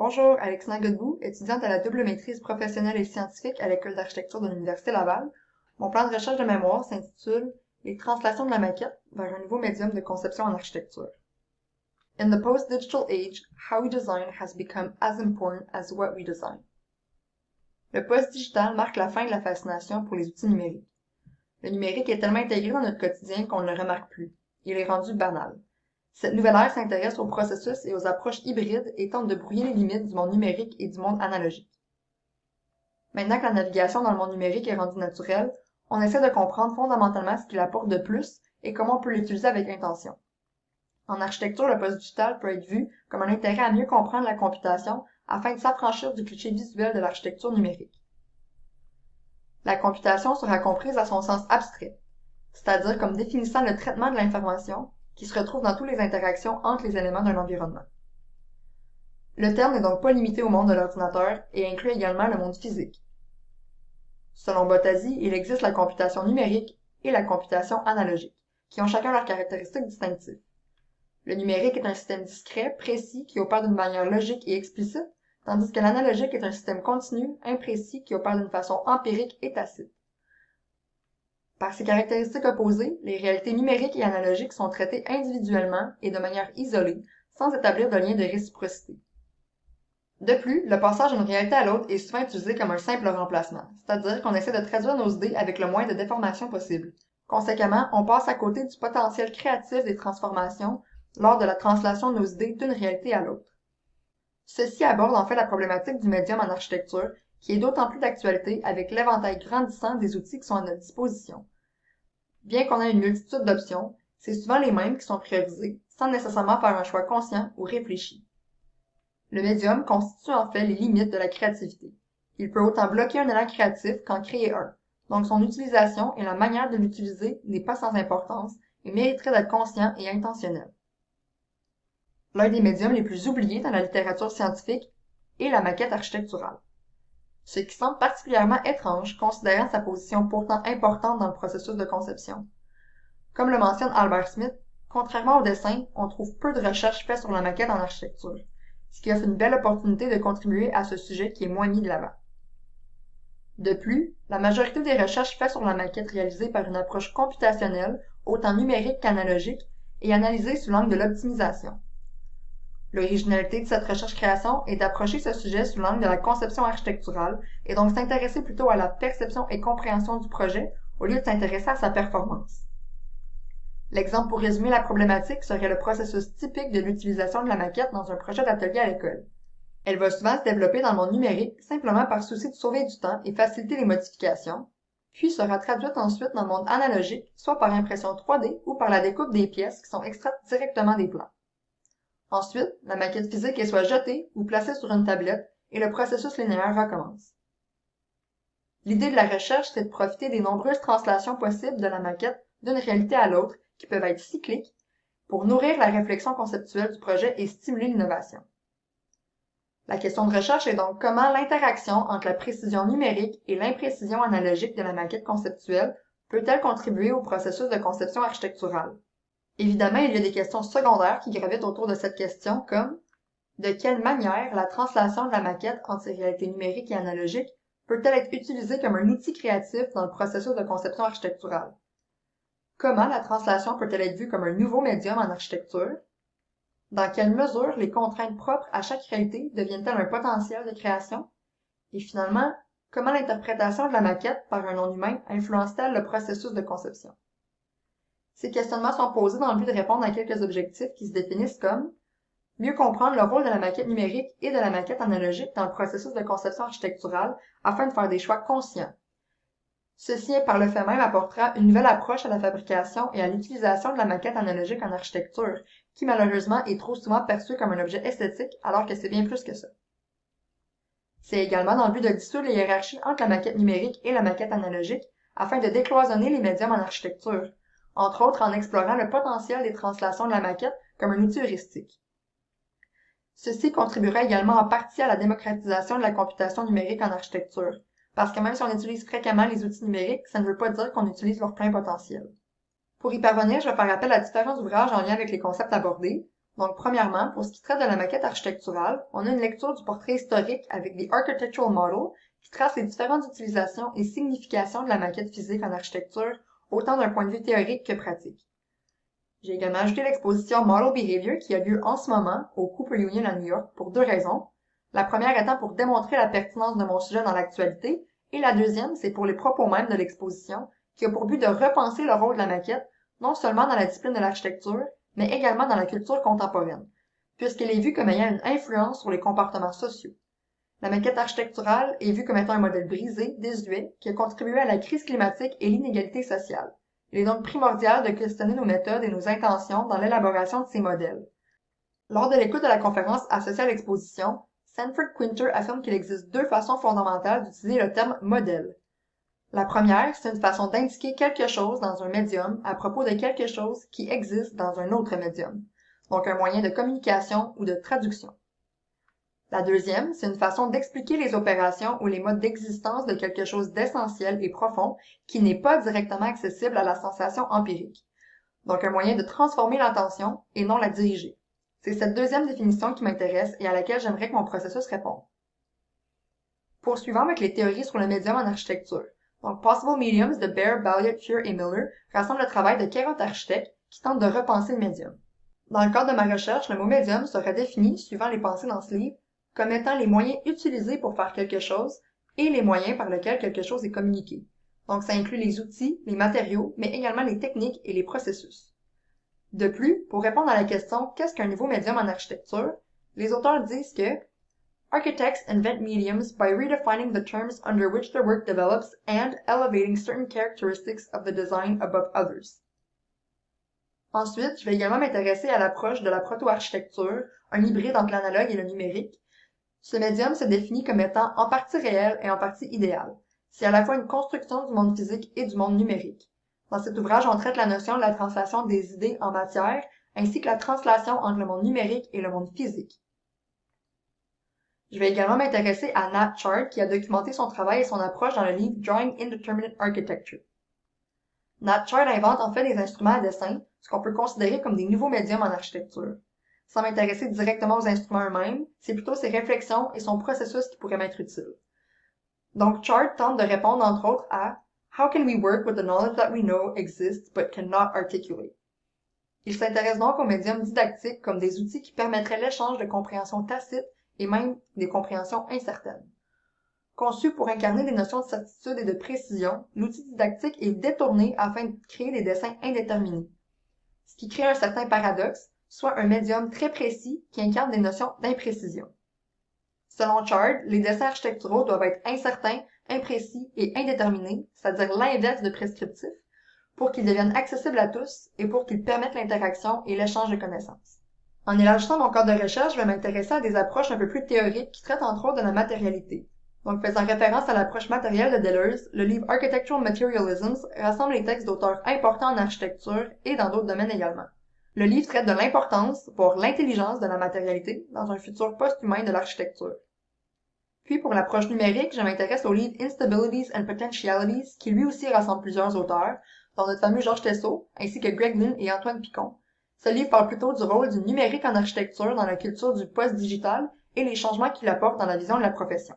Bonjour, Alexandra Godbout, étudiante à la double maîtrise professionnelle et scientifique à l'École d'architecture de l'Université Laval. Mon plan de recherche de mémoire s'intitule Les translations de la maquette vers un nouveau médium de conception en architecture. In the post-digital age, how we design has become as important as what we design. Le post-digital marque la fin de la fascination pour les outils numériques. Le numérique est tellement intégré dans notre quotidien qu'on ne le remarque plus. Il est rendu banal. Cette nouvelle ère s'intéresse aux processus et aux approches hybrides et tente de brouiller les limites du monde numérique et du monde analogique. Maintenant que la navigation dans le monde numérique est rendue naturelle, on essaie de comprendre fondamentalement ce qu'il apporte de plus et comment on peut l'utiliser avec intention. En architecture, le post-digital peut être vu comme un intérêt à mieux comprendre la computation afin de s'affranchir du cliché visuel de l'architecture numérique. La computation sera comprise à son sens abstrait, c'est-à-dire comme définissant le traitement de l'information qui se retrouve dans toutes les interactions entre les éléments d'un environnement. Le terme n'est donc pas limité au monde de l'ordinateur et inclut également le monde physique. Selon Bottasi, il existe la computation numérique et la computation analogique, qui ont chacun leurs caractéristiques distinctives. Le numérique est un système discret, précis, qui opère d'une manière logique et explicite, tandis que l'analogique est un système continu, imprécis, qui opère d'une façon empirique et tacite. Par ces caractéristiques opposées, les réalités numériques et analogiques sont traitées individuellement et de manière isolée, sans établir de lien de réciprocité. De plus, le passage d'une réalité à l'autre est souvent utilisé comme un simple remplacement, c'est-à-dire qu'on essaie de traduire nos idées avec le moins de déformations possible. Conséquemment, on passe à côté du potentiel créatif des transformations lors de la translation de nos idées d'une réalité à l'autre. Ceci aborde en fait la problématique du médium en architecture, qui est d'autant plus d'actualité avec l'éventail grandissant des outils qui sont à notre disposition. Bien qu'on ait une multitude d'options, c'est souvent les mêmes qui sont priorisés, sans nécessairement faire un choix conscient ou réfléchi. Le médium constitue en fait les limites de la créativité. Il peut autant bloquer un élan créatif qu'en créer un, donc son utilisation et la manière de l'utiliser n'est pas sans importance et mériterait d'être conscient et intentionnel. L'un des médiums les plus oubliés dans la littérature scientifique est la maquette architecturale. Ce qui semble particulièrement étrange considérant sa position pourtant importante dans le processus de conception. Comme le mentionne Albert Smith, contrairement au dessin, on trouve peu de recherches faites sur la maquette en architecture, ce qui offre une belle opportunité de contribuer à ce sujet qui est moins mis de l'avant. De plus, la majorité des recherches faites sur la maquette réalisées par une approche computationnelle, autant numérique qu'analogique, est analysée sous l'angle de l'optimisation. L'originalité de cette recherche-création est d'approcher ce sujet sous l'angle de la conception architecturale et donc s'intéresser plutôt à la perception et compréhension du projet au lieu de s'intéresser à sa performance. L'exemple pour résumer la problématique serait le processus typique de l'utilisation de la maquette dans un projet d'atelier à l'école. Elle va souvent se développer dans le monde numérique simplement par souci de sauver du temps et faciliter les modifications, puis sera traduite ensuite dans le monde analogique, soit par impression 3D ou par la découpe des pièces qui sont extraites directement des plans. Ensuite, la maquette physique est soit jetée ou placée sur une tablette et le processus linéaire recommence. L'idée de la recherche, c'est de profiter des nombreuses translations possibles de la maquette d'une réalité à l'autre, qui peuvent être cycliques, pour nourrir la réflexion conceptuelle du projet et stimuler l'innovation. La question de recherche est donc comment l'interaction entre la précision numérique et l'imprécision analogique de la maquette conceptuelle peut-elle contribuer au processus de conception architecturale. Évidemment, il y a des questions secondaires qui gravitent autour de cette question comme de quelle manière la translation de la maquette entre ces réalités numériques et analogiques peut-elle être utilisée comme un outil créatif dans le processus de conception architecturale? Comment la translation peut-elle être vue comme un nouveau médium en architecture? Dans quelle mesure les contraintes propres à chaque réalité deviennent-elles un potentiel de création? Et finalement, comment l'interprétation de la maquette par un non-humain influence-t-elle le processus de conception? Ces questionnements sont posés dans le but de répondre à quelques objectifs qui se définissent comme mieux comprendre le rôle de la maquette numérique et de la maquette analogique dans le processus de conception architecturale afin de faire des choix conscients. Ceci, par le fait même, apportera une nouvelle approche à la fabrication et à l'utilisation de la maquette analogique en architecture, qui malheureusement est trop souvent perçue comme un objet esthétique alors que c'est bien plus que ça. C'est également dans le but de dissoudre les hiérarchies entre la maquette numérique et la maquette analogique afin de décloisonner les médiums en architecture, entre autres en explorant le potentiel des translations de la maquette comme un outil heuristique. Ceci contribuera également en partie à la démocratisation de la computation numérique en architecture, parce que même si on utilise fréquemment les outils numériques, ça ne veut pas dire qu'on utilise leur plein potentiel. Pour y parvenir, je vais faire appel à différents ouvrages en lien avec les concepts abordés, Donc, premièrement, pour ce qui traite de la maquette architecturale, on a une lecture du portrait historique avec des Architectural Models qui tracent les différentes utilisations et significations de la maquette physique en architecture, autant d'un point de vue théorique que pratique. J'ai également ajouté l'exposition Model Behavior qui a lieu en ce moment au Cooper Union à New York pour deux raisons. La première étant pour démontrer la pertinence de mon sujet dans l'actualité, et la deuxième, c'est pour les propos mêmes de l'exposition, qui a pour but de repenser le rôle de la maquette, non seulement dans la discipline de l'architecture, mais également dans la culture contemporaine, puisqu'elle est vue comme ayant une influence sur les comportements sociaux. La maquette architecturale est vue comme étant un modèle brisé, désuet, qui a contribué à la crise climatique et l'inégalité sociale. Il est donc primordial de questionner nos méthodes et nos intentions dans l'élaboration de ces modèles. Lors de l'écoute de la conférence associée à l'exposition, Sanford Quinter affirme qu'il existe deux façons fondamentales d'utiliser le terme modèle. La première, c'est une façon d'indiquer quelque chose dans un médium à propos de quelque chose qui existe dans un autre médium, donc un moyen de communication ou de traduction. La deuxième, c'est une façon d'expliquer les opérations ou les modes d'existence de quelque chose d'essentiel et profond qui n'est pas directement accessible à la sensation empirique, donc un moyen de transformer l'intention et non la diriger. C'est cette deuxième définition qui m'intéresse et à laquelle j'aimerais que mon processus réponde. Poursuivons avec les théories sur le médium en architecture. Donc, Possible Mediums de Baer, Balliet, Fuhr et Miller rassemble le travail de 40 architectes qui tentent de repenser le médium. Dans le cadre de ma recherche, le mot médium sera défini, suivant les pensées dans ce livre, comme étant les moyens utilisés pour faire quelque chose et les moyens par lesquels quelque chose est communiqué. Donc, ça inclut les outils, les matériaux, mais également les techniques et les processus. De plus, pour répondre à la question « Qu'est-ce qu'un nouveau médium en architecture?», les auteurs disent que Architects invent mediums by redefining the terms under which their work develops and elevating certain characteristics of the design above others. Ensuite, je vais également m'intéresser à l'approche de la proto-architecture, un hybride entre l'analogue et le numérique. Ce médium se définit comme étant en partie réel et en partie idéal. C'est à la fois une construction du monde physique et du monde numérique. Dans cet ouvrage, on traite la notion de la translation des idées en matière, ainsi que la translation entre le monde numérique et le monde physique. Je vais également m'intéresser à Nat Chart qui a documenté son travail et son approche dans le livre Drawing Indeterminate Architecture. Nat Chart invente en fait des instruments à dessin, ce qu'on peut considérer comme des nouveaux médiums en architecture. Sans m'intéresser directement aux instruments eux-mêmes, c'est plutôt ses réflexions et son processus qui pourraient m'être utiles. Donc Chart tente de répondre entre autres à How can we work with the knowledge that we know exists but cannot articulate? Il s'intéresse donc aux médiums didactiques comme des outils qui permettraient l'échange de compréhension tacite et même des compréhensions incertaines. Conçu pour incarner des notions de certitude et de précision, l'outil didactique est détourné afin de créer des dessins indéterminés, ce qui crée un certain paradoxe, soit un médium très précis qui incarne des notions d'imprécision. Selon Chard, les dessins architecturaux doivent être incertains, imprécis et indéterminés, c'est-à-dire l'inverse de prescriptif, pour qu'ils deviennent accessibles à tous et pour qu'ils permettent l'interaction et l'échange de connaissances. En élargissant mon cadre de recherche, je vais m'intéresser à des approches un peu plus théoriques qui traitent entre autres de la matérialité. Donc, faisant référence à l'approche matérielle de Deleuze, le livre Architectural Materialisms rassemble les textes d'auteurs importants en architecture et dans d'autres domaines également. Le livre traite de l'importance, voire l'intelligence de la matérialité dans un futur post-humain de l'architecture. Puis, pour l'approche numérique, je m'intéresse au livre Instabilities and Potentialities, qui lui aussi rassemble plusieurs auteurs, dont notre fameux Georges Tessot, ainsi que Greg Lynn et Antoine Picon. Ce livre parle plutôt du rôle du numérique en architecture dans la culture du post-digital et les changements qu'il apporte dans la vision de la profession.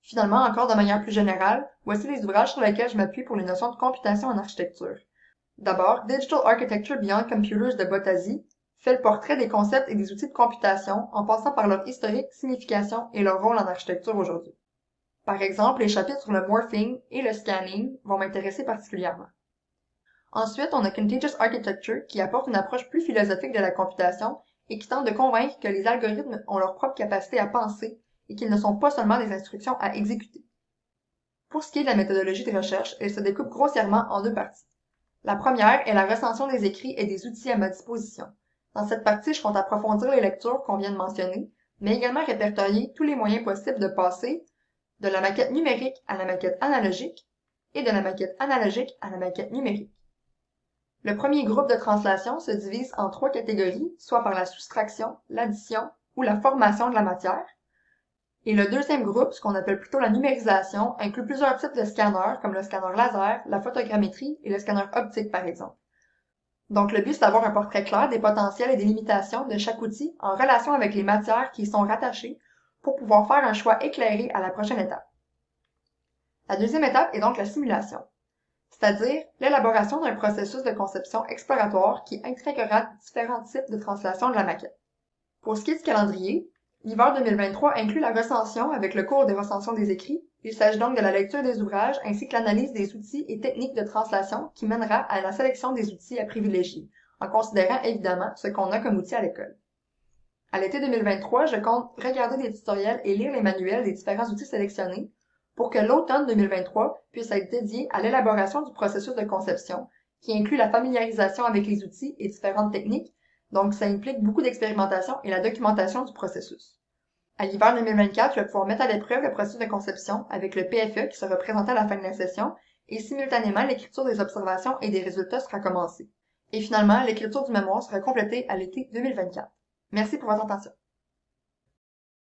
Finalement, encore de manière plus générale, voici les ouvrages sur lesquels je m'appuie pour les notions de computation en architecture. D'abord, Digital Architecture Beyond Computers de Bottazzi fait le portrait des concepts et des outils de computation en passant par leur historique, signification et leur rôle en architecture aujourd'hui. Par exemple, les chapitres sur le morphing et le scanning vont m'intéresser particulièrement. Ensuite, on a Contagious Architecture qui apporte une approche plus philosophique de la computation et qui tente de convaincre que les algorithmes ont leur propre capacité à penser et qu'ils ne sont pas seulement des instructions à exécuter. Pour ce qui est de la méthodologie de recherche, elle se découpe grossièrement en deux parties. La première est la recension des écrits et des outils à ma disposition. Dans cette partie, je compte approfondir les lectures qu'on vient de mentionner, mais également répertorier tous les moyens possibles de passer de la maquette numérique à la maquette analogique et de la maquette analogique à la maquette numérique. Le premier groupe de translation se divise en trois catégories, soit par la soustraction, l'addition ou la formation de la matière. Et le deuxième groupe, ce qu'on appelle plutôt la numérisation, inclut plusieurs types de scanners, comme le scanner laser, la photogrammétrie et le scanner optique par exemple. Donc, le but, c'est d'avoir un portrait clair des potentiels et des limitations de chaque outil en relation avec les matières qui y sont rattachées pour pouvoir faire un choix éclairé à la prochaine étape. La deuxième étape est donc la simulation, c'est-à-dire l'élaboration d'un processus de conception exploratoire qui intégrera différents types de translation de la maquette. Pour ce qui est du calendrier, l'hiver 2023 inclut la recension avec le cours de recension des écrits. Il s'agit donc de la lecture des ouvrages ainsi que l'analyse des outils et techniques de translation qui mènera à la sélection des outils à privilégier, en considérant évidemment ce qu'on a comme outil à l'école. À l'été 2023, je compte regarder des tutoriels et lire les manuels des différents outils sélectionnés pour que l'automne 2023 puisse être dédié à l'élaboration du processus de conception, qui inclut la familiarisation avec les outils et différentes techniques, donc ça implique beaucoup d'expérimentation et la documentation du processus. À l'hiver 2024, je vais pouvoir mettre à l'épreuve le processus de conception avec le PFE qui sera présenté à la fin de la session et simultanément l'écriture des observations et des résultats sera commencée. Et finalement, l'écriture du mémoire sera complétée à l'été 2024. Merci pour votre attention.